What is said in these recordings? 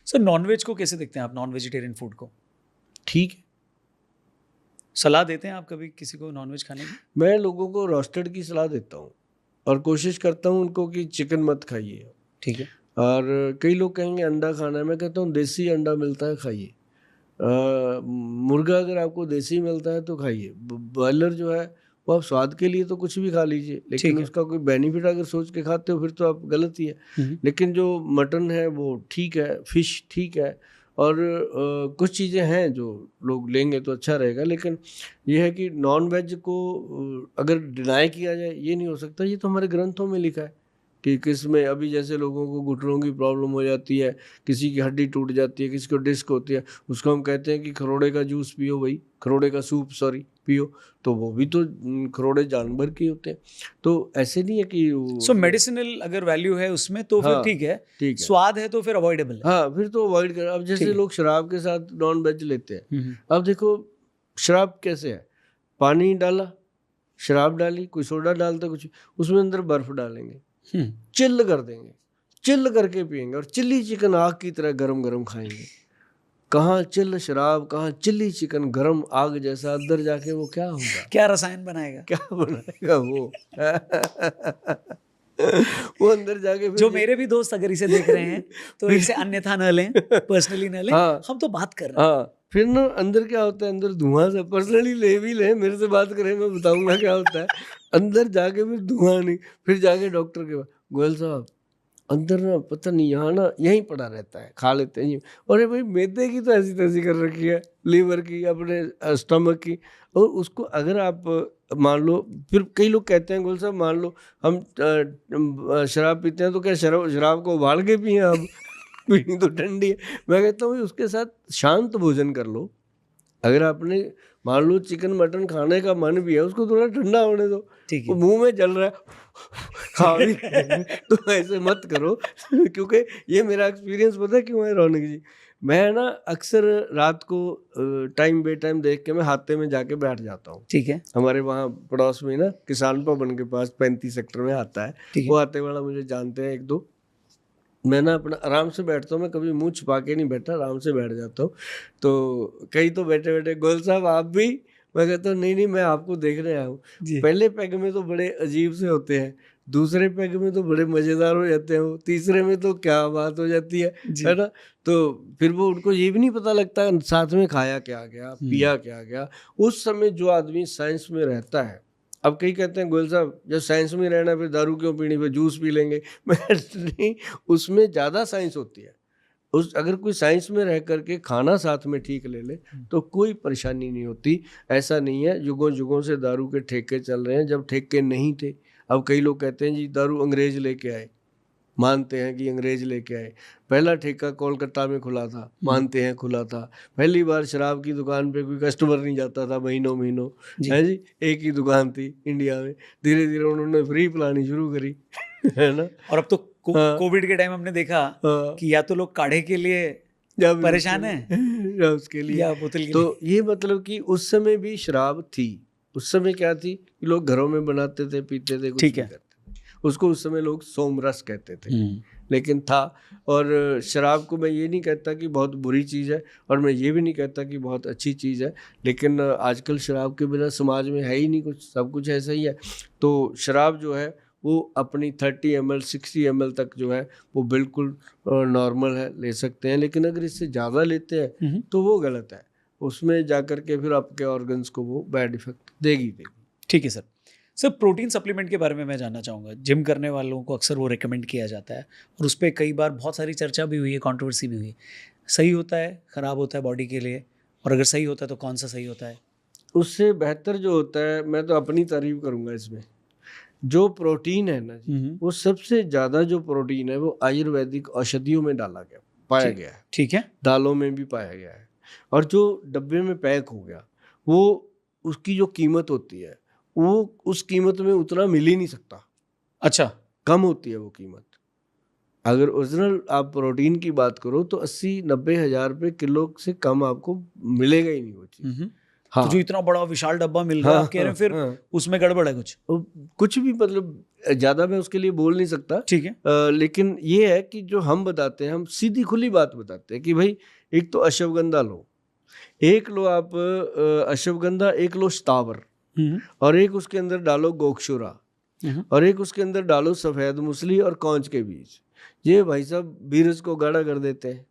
Sir nonveg को कैसे देखते हैं आप, नॉन वेजिटेरियन फूड को? ठीक है। सलाह देते हैं आप कभी किसी को नॉनवेज खाने की? मैं लोगों को रोस्टेड की सलाह देता हूँ और कोशिश करता हूँ उनको कि चिकन मत खाइए। ठीक है। और कई लोग कहेंगे अंडा खाना है, मैं कहता हूँ देसी अंडा मिलता है खाइए। मुर्गा अगर आपको देसी मिलता है तो खाइए। बॉयलर जो है वो आप स्वाद के लिए तो कुछ भी खा लीजिए, लेकिन ठीक है। उसका कोई बेनिफिट अगर सोच के खाते हो फिर तो आप गलत ही है। लेकिन जो मटन है वो ठीक है, फिश ठीक है, और कुछ चीज़ें हैं जो लोग लेंगे तो अच्छा रहेगा। लेकिन ये है कि नॉन वेज को अगर डिनाई किया जाए ये नहीं हो सकता। ये तो हमारे ग्रंथों में लिखा है कि किस में, अभी जैसे लोगों को घुटनों की प्रॉब्लम हो जाती है, किसी की हड्डी टूट जाती है, किसी को डिस्क होती है, उसको हम कहते हैं कि खरोड़े का जूस पियो भाई, खरोड़े का सूप सॉरी पियो, तो वो भी तो खरोड़े जानवर के होते हैं। तो ऐसे नहीं है कि सो मेडिसिनल अगर वैल्यू है उसमें तो फिर हाँ, ठीक है, ठीक है। स्वाद है तो फिर अवॉइडेबल है। हाँ, फिर तो अवॉइड कर। अब ठीक जैसे है। लोग शराब के साथ नॉन वेज लेते हैं। हम्म। अब देखो शराब कैसे है, पानी डाला, शराब डाली, कोई सोडा डालता कुछ, उसमें अंदर बर्फ डालेंगे, चिल्ल कर देंगे, चिल्ल करके पियेंगे, और चिल्ली चिकन आग की तरह गरम गरम खाएंगे। कहाँ चिल्ल शराब, कहाँ चिल्ली चिकन, गरम आग जैसा। अंदर जाके वो क्या होगा, क्या रसायन बनाएगा? क्या बनाएगा वो वो अंदर जाके फिर जो मेरे भी दोस्त अगर इसे देख रहे हैं तो फिर इसे अन्यथा न लें, पर्सनली न लें। हाँ, हम तो बात कर रहे हैं। हाँ, फिर ना अंदर क्या होता है, अंदर धुआं से, पर्सनली ले भी ले, मेरे से बात करें, मैं बताऊंगा क्या होता है। अंदर जाके फिर धुआं नहीं, फिर जाके डॉक्टर के पास, गोयल साहब अंदर ना पता नहीं, यहाँ ना यहीं पड़ा रहता है, खा लेते हैं। अरे भाई मैदे की तो ऐसी तैसी कर रखी है, लीवर की, अपने स्टमक की। और उसको अगर आप मान लो, फिर कई लोग कहते हैं गोल साहब मान लो हम शराब पीते हैं तो क्या शराब को उबाल के पिए अब पीनी तो ठंडी है। मैं कहता हूँ उसके साथ शांत भोजन कर लो। अगर आपने मान लो चिकन मटन खाने का मन भी है, उसको थोड़ा ठंडा होने दो। ठीक वो है। मुंह में जल रहा है खा भी तो ऐसे मत करो क्योंकि ये मेरा एक्सपीरियंस पता है क्यों है रौनक जी। मैं ना अक्सर रात को टाइम बे टाइम देख के मैं हाथे में जाके बैठ जाता हूँ। ठीक है। हमारे वहाँ पड़ोस में ना किसान भवन के पास 35 सेक्टर में आता है। ठीक वो है। हाथे वाला मुझे जानते हैं एक दो। मैं ना अपना आराम से बैठता हूँ, मैं कभी मुंह छुपा के नहीं बैठा, आराम से बैठ जाता हूँ। तो कई तो बैठे बैठे गोयल साहब आप भी, मैं कहता हूँ नहीं नहीं मैं आपको देखने आया हूँ। जी। पहले पैग में तो बड़े अजीब से होते हैं, दूसरे पैग में तो बड़े मज़ेदार हो जाते हैं, वो तीसरे में तो क्या बात हो जाती जी। है ना। तो फिर वो उनको ये भी नहीं पता लगता साथ में खाया क्या गया, पिया क्या गया। उस समय जो आदमी साइंस में रहता है, अब कई कहते हैं गोयल साहब जब साइंस में रहना फिर दारू क्यों पीनी, फिर जूस पी लेंगे मैं नहीं, उसमें ज़्यादा साइंस होती है। उस अगर कोई साइंस में रह करके खाना साथ में ठीक ले ले तो कोई परेशानी नहीं होती। ऐसा नहीं है युगों युगों से दारू के ठेके चल रहे हैं, जब ठेके नहीं थे। अब कई लोग कहते हैं जी दारू अंग्रेज लेके आए, मानते हैं कि अंग्रेज लेके आए। पहला ठेका कोलकाता में खुला था, मानते हैं खुला था। पहली बार शराब की दुकान पे कोई कस्टमर नहीं जाता था महीनों महीनों, है जी, एक ही दुकान थी इंडिया में। धीरे धीरे उन्होंने फ्री पिलानी शुरू करी है ना। और अब तो कोविड के टाइम हमने देखा कि या तो लोग काढ़े के लिए परेशान है या उसके लिए या बोतल के तो लिए। ये मतलब कि उस समय भी शराब थी। उस समय क्या थी कि लोग घरों में बनाते थे, पीते थे, कुछ भी करते थे। उसको उस समय लोग सोमरस कहते थे, लेकिन था। और शराब को मैं ये नहीं कहता कि बहुत बुरी चीज़ है, और मैं ये भी नहीं कहता कि बहुत अच्छी चीज़ है। लेकिन आजकल शराब के बिना समाज में है ही नहीं कुछ, सब कुछ ऐसा ही है। तो शराब जो है वो अपनी 30 ml 60 ml तक जो है वो बिल्कुल नॉर्मल है, ले सकते हैं। लेकिन अगर इससे ज़्यादा लेते हैं तो वो गलत है, उसमें जा कर के फिर आपके ऑर्गन्स को वो बैड इफेक्ट देगी। ठीक है सर। सर प्रोटीन सप्लीमेंट के बारे में मैं जानना चाहूँगा। जिम करने वालों को अक्सर वो रिकमेंड किया जाता है और उस पर कई बार बहुत सारी चर्चा भी हुई है, कंट्रोवर्सी भी हुई है। सही होता है, ख़राब होता है बॉडी के लिए, और अगर सही होता है तो कौन सा सही होता है? उससे बेहतर जो होता है, मैं तो अपनी तारीफ करूँगा इसमें, जो प्रोटीन है ना जी, वो सबसे ज़्यादा जो प्रोटीन है वो आयुर्वेदिक औषधियों में डाला गया, पाया गया है। ठीक है। दालों में भी पाया गया है। और जो डब्बे में पैक हो गया वो, उसकी जो कीमत होती है वो उस कीमत में उतना मिल ही नहीं सकता। अच्छा। कम होती है वो कीमत। अगर ओरिजिनल आप प्रोटीन की बात करो तो 80-90 हज़ार रुपये किलो से कम आपको मिलेगा ही नहीं वो चीज़। हाँ तो जो इतना बड़ा विशाल डब्बा मिल रहा है, आप कह रहे हैं फिर उसमें गड़बड़ है कुछ। कुछ भी मतलब ज़्यादा मैं उसके लिए बोल नहीं सकता, ठीक है। लेकिन ये है कि जो हम बताते हैं, हम सीधी खुली बात बताते हैं कि भाई एक तो अश्वगंधा लो, एक लो आप अश्वगंधा, एक लो स्थावर, और एक उसके अंदर डालो गोक्षुरा, और एक उसके अंदर डालो सफ़ेद मूसली और कौंच के बीज। ये भाई साहब बीरज को गाढ़ा कर देते हैं,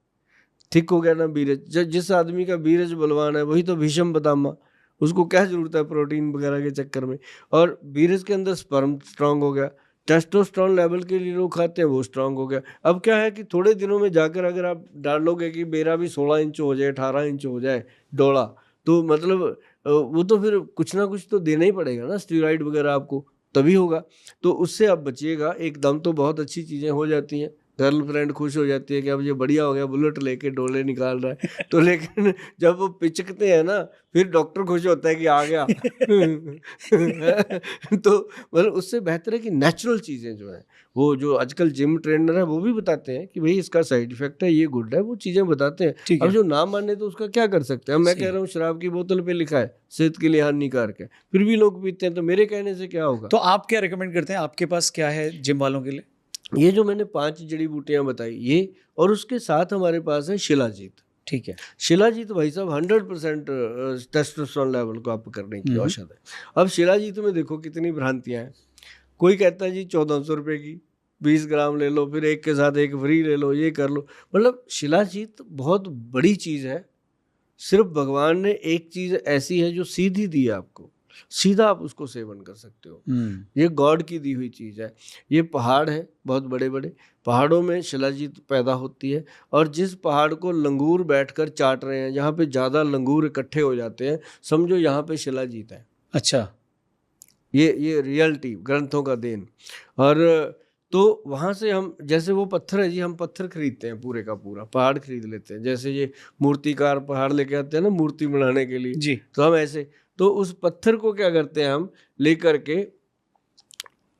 ठीक हो गया ना बीरज। जिस आदमी का बीरज बलवान है वही तो भीषम पितामह, उसको क्या जरूरत है प्रोटीन वगैरह के चक्कर में। और बीरज के अंदर स्पर्म स्ट्रांग हो गया, टेस्टोस्टेरोन लेवल के लिए लोग खाते हैं वो स्ट्रांग हो गया। अब क्या है कि थोड़े दिनों में जाकर अगर आप डालोगे कि मेरा भी 16 इंच हो जाए, 18 इंच हो जाए डोला, तो मतलब वो तो फिर कुछ ना कुछ तो देना ही पड़ेगा ना, स्टेरॉइड वगैरह आपको, तभी होगा। तो उससे आप बचिएगा। एकदम तो बहुत अच्छी चीज़ें हो जाती हैं, गर्लफ्रेंड खुश हो जाती है कि अब ये बढ़िया हो गया, बुलेट लेके डोले निकाल रहा है तो लेकिन जब वो पिचकते हैं ना, फिर डॉक्टर खुश होता है कि आ गया तो मतलब उससे बेहतर है कि नेचुरल चीज़ें जो है, वो जो आजकल जिम ट्रेनर है वो भी बताते हैं कि भाई इसका साइड इफेक्ट है, ये गुड है, वो चीज़ें बताते हैं। ठीक अब है। जो ना माने तो उसका क्या कर सकते हैं। अब मैं सही कह है। रहा हूँ शराब की बोतल पे लिखा है सेहत के लिए हानिकारक है, फिर भी लोग पीते हैं, तो मेरे कहने से क्या होगा। तो आप क्या रिकमेंड करते हैं, आपके पास क्या है जिम वालों के लिए? ये जो मैंने 5 जड़ी बूटियां बताई ये, और उसके साथ हमारे पास है शिलाजीत। ठीक है। शिलाजीत भाई साहब 100% टेस्टोस्टेरोन लेवल को अप करने की औषध है। अब शिलाजीत में देखो कितनी भ्रांतियां हैं। कोई कहता है जी 1400 रुपये की 20 ग्राम ले लो, फिर एक के साथ एक फ्री ले लो, ये कर लो। मतलब शिलाजीत बहुत बड़ी चीज़ है। सिर्फ भगवान ने एक चीज़ ऐसी है जो सीधी दी है आपको, सीधा आप उसको सेवन कर सकते हो। ये गॉड की दी हुई चीज़ है। ये पहाड़ है बहुत बड़े बड़े, पहाड़ों में शिलाजीत पैदा होती है। और जिस पहाड़ को लंगूर बैठकर चाट रहे हैं, जहाँ पे ज़्यादा लंगूर इकट्ठे हो जाते हैं, समझो यहाँ पे शिलाजीत है। अच्छा। ये रियलिटी ग्रंथों का देन। और तो वहाँ से हम, जैसे वो पत्थर है जी, हम पत्थर खरीदते हैं पूरे का पूरा, पहाड़ खरीद लेते हैं। जैसे ये मूर्तिकार पहाड़ लेके आते हैं ना मूर्ति बनाने के लिए, जी। तो हम ऐसे, तो उस पत्थर को क्या करते हैं हम लेकर के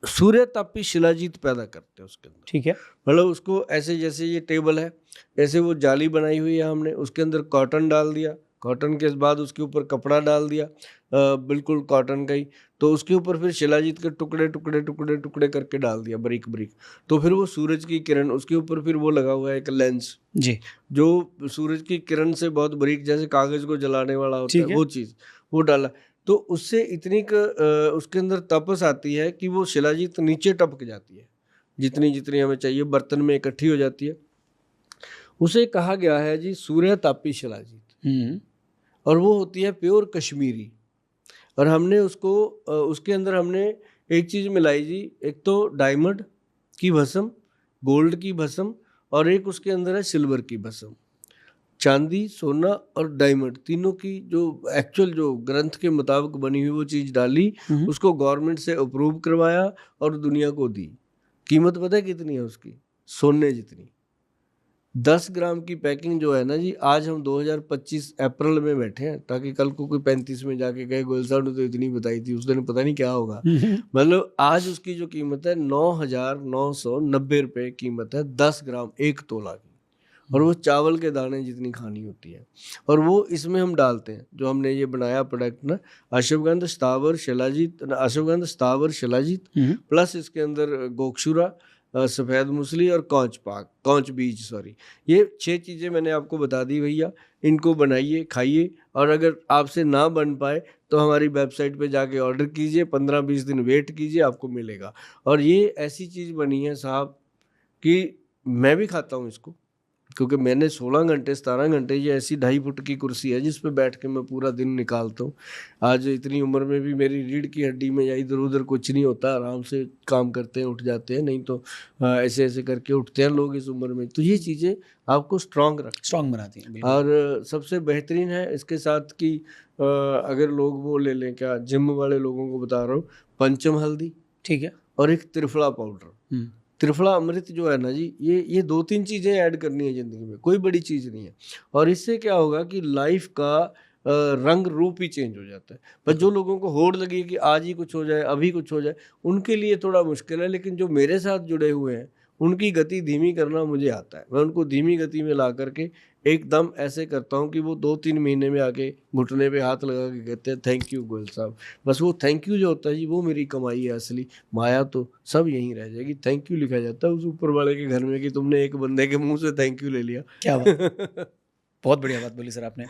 सूर्य तापी शिलाजीत पैदा करते हैं उसके अंदर। ठीक है। मतलब उसको ऐसे, जैसे ये टेबल है, ऐसे वो जाली बनाई हुई है हमने, उसके अंदर कॉटन डाल दिया, कॉटन के बाद उसके ऊपर कपड़ा डाल दिया बिल्कुल कॉटन का ही, तो उसके ऊपर फिर शिलाजीत के टुकड़े टुकड़े टुकड़े टुकड़े करके डाल दिया बारीक बारीक। तो फिर वो सूरज की किरण, उसके ऊपर फिर वो लगा हुआ है एक लेंस, जी। जो सूरज की किरण से बहुत बारीक, जैसे कागज को जलाने वाला होता है, ठीक है। वो चीज़ वो डाला। तो उससे इतनी उसके अंदर तपस आती है कि वो शिलाजीत नीचे टपक जाती है, जितनी जितनी हमें चाहिए बर्तन में इकट्ठी हो जाती है। उसे कहा गया है जी सूर्य तापी शिलाजीत, और वो होती है प्योर कश्मीरी। और हमने उसको उसके अंदर हमने एक चीज़ मिलाई जी, एक तो डायमंड की भस्म, गोल्ड की भस्म, और एक उसके अंदर है सिल्वर की भस्म। चांदी, सोना और डायमंड तीनों की जो एक्चुअल जो ग्रंथ के मुताबिक बनी हुई वो चीज़ डाली, उसको गवर्नमेंट से अप्रूव करवाया और दुनिया को दी। कीमत पता है कितनी है उसकी? सोने जितनी। 10 ग्राम की पैकिंग जो है ना जी, आज हम 2025 अप्रैल में बैठे हैं, ताकि कल को कोई 35 में जाके कहे गोयल साहब ने तो इतनी बताई थी, उस दिन पता नहीं क्या होगा। मतलब आज उसकी जो कीमत है 9,990 रुपये कीमत है 10 ग्राम 1 तोला की। और वो चावल के दाने जितनी खानी होती है। और वो इसमें हम डालते हैं, जो हमने ये बनाया प्रोडक्ट ना, अश्वगंध स्थावर शिलाजीत, अश्वगंध स्थावर शिलाजीत प्लस इसके अंदर गोक्षुरा, सफ़ेद मूसली और कौंच बीज सॉरी, ये 6 चीज़ें मैंने आपको बता दी भैया। इनको बनाइए, खाइए, और अगर आपसे ना बन पाए तो हमारी वेबसाइट पे जाके ऑर्डर कीजिए, 15-20 दिन वेट कीजिए, आपको मिलेगा। और ये ऐसी चीज़ बनी है साहब कि मैं भी खाता हूँ इसको, क्योंकि मैंने 16 घंटे 17 घंटे, ये ऐसी 2.5 फुट की कुर्सी है जिस पे बैठ के मैं पूरा दिन निकालता हूँ। आज इतनी उम्र में भी मेरी रीढ़ की हड्डी में या इधर उधर कुछ नहीं होता, आराम से काम करते हैं, उठ जाते हैं। नहीं तो ऐसे ऐसे करके उठते हैं लोग इस उम्र में। तो ये चीज़ें आपको स्ट्रांग बनाती हैं, बिल्कुल। और सबसे बेहतरीन है इसके साथ कि अगर लोग वो ले लें, क्या जिम वाले लोगों को बता रहा हूँ, पंचम हल्दी, ठीक है, और एक त्रिफला पाउडर। त्रिफला अमृत जो है ना जी, ये 2-3 चीज़ें ऐड करनी है ज़िंदगी में, कोई बड़ी चीज़ नहीं है। और इससे क्या होगा कि लाइफ का रंग रूप ही चेंज हो जाता है। पर जो लोगों को होड़ लगी कि आज ही कुछ हो जाए, अभी कुछ हो जाए, उनके लिए थोड़ा मुश्किल है। लेकिन जो मेरे साथ जुड़े हुए हैं उनकी गति धीमी करना मुझे आता है। मैं उनको धीमी गति में ला करके एकदम ऐसे करता हूँ कि वो 2-3 महीने में आके घुटने पे हाथ लगा के कहते हैं थैंक यू गोयल साहब। बस वो थैंक यू जो होता है जी, वो मेरी कमाई है असली। माया तो सब यहीं रह जाएगी। थैंक यू लिखा जाता है उस ऊपर वाले के घर में कि तुमने एक बंदे के मुँह से थैंक यू ले लिया। क्या बात! बहुत बढ़िया बात बोली सर आपने।